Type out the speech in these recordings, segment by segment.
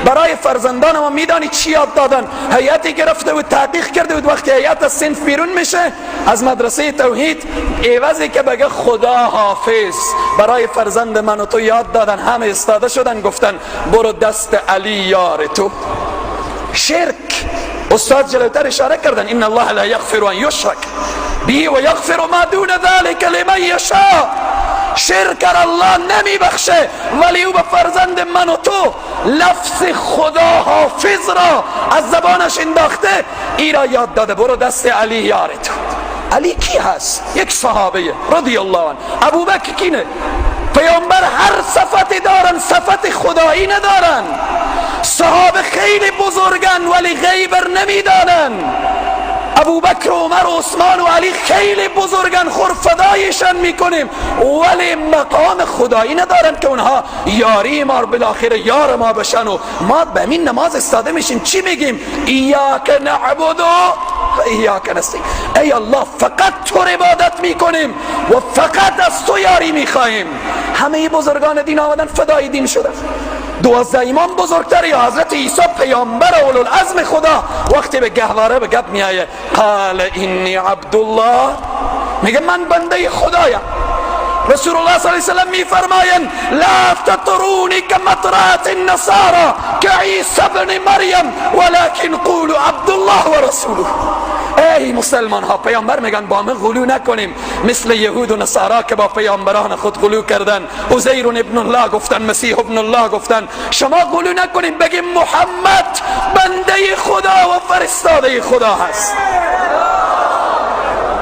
برای فرزندان ما میدانی چی یاد دادن؟ هیئتی گرفته و تحقیق کرده و وقتی هیئت از صنف بیرون میشه از مدرسه توحید، عوضی که بگه خدا حافظ برای فرزند من و تو یاد دادن، همه استاده شدن گفتن برو دست علی یار تو. شرک استاد جلوتر اشاره کردن ان الله لا یغفر ان یشرک به و یغفر ما دون ذلك لمن یشاء. شرک الله نمی بخشه، ولی او به فرزند من و تو لفظ خدا حافظ را از زبانش انداخته، ای را یاد داده برو دست علی یار تو. علی کی هست؟ یک صحابه رضی الله عنه. ابوبکر کینه؟ پیامبر هر صفتی دارن، صفت خدایی ندارن. صحابه خیلی بزرگن ولی غیبر نمیدانن. ابوبکر و عمر و عثمان و علی خیلی بزرگن، خرفدایشان میکنیم ولی مقام خدایی ندارن که اونها یاری ما بالاخره یار ما بشن و ما به این نماز استاده میشیم چی میگیم؟ ایاک نعبد و ایاک نستعین. ای الله فقط تو عبادت میکنیم و فقط از تو یاری میخواهیم. همه بزرگان دین آمدن فدای دین شدن. 12 امام بزرگتر یا حضرت عیسی پیامبر اولوالعزم خدا وقتی به گهواره به گپ میایه قال انی عبدالله، میگه من بنده خدایم. رسول الله صلی الله علیه و سلم میفرمایند لا تطرونی کمطرات النصارى كعیسی ابن مریم ولكن قولوا عبدالله و رسوله. ای مسلمان ها، پیامبر میگن با من غلو نکنیم مثل یهود و نصارا که با پیامبران خود غلو کردن، عزیر ابن الله گفتن، مسیح ابن الله گفتن. شما غلو نکنیم، بگیم محمد بنده خدا و فرستاده خدا هست.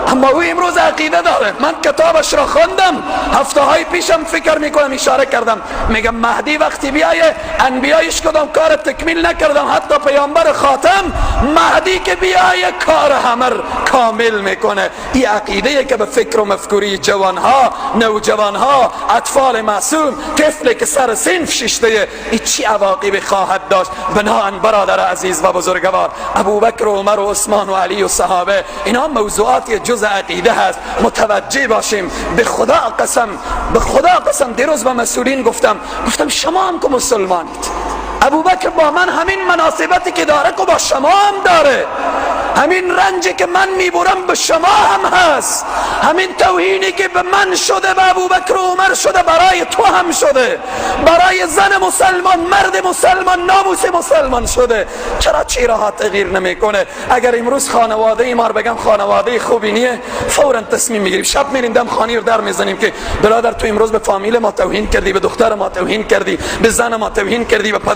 اما او امروز عقیده داره. من کتابش را خواندم هفته های پیشم، فکر میکنم اشاره کردم، میگم مهدی وقتی بیایه انبیایش کدام کار تکمیل نکردم، حتی پیامبر خاتم، مهدی که بیایه کار همه کامل میکنه. این عقیده که به فکر و مفکوری جوانها، نوجوانها، اطفال معصوم، طفلی که سر صنف ششته، این چی عواقبی خواهد داشت؟ بناهن برادر عزیز و بزرگوار، ابوبکر و عمر و عثمان و علی و صحابه، اینا موضوعات جز عقیده هست. متوجه باشیم. به خدا قسم دیروز به مسئولین گفتم شما هم که مسلمانید، ابوبکر با من همین مناسبتی که داره که با شما هم داره، همین رنجی که من میبرم به شما هم هست، همین توهینی که به من شده به ابوبکر و عمر شده برای تو هم شده، برای زن مسلمان، مرد مسلمان، ناموس مسلمان شده. چرا چهره‌ها تغییر نمیکنه؟ اگر امروز خانواده ما رو بگم خانواده خوبی نیه، فورا تصمیم میگیریم، شب میریم دم خانه رو در میزنیم که برادر تو امروز به فامیل ما توهین کردی، به دختر ما توهین کردی، به زن ما توهین کردی، به پدر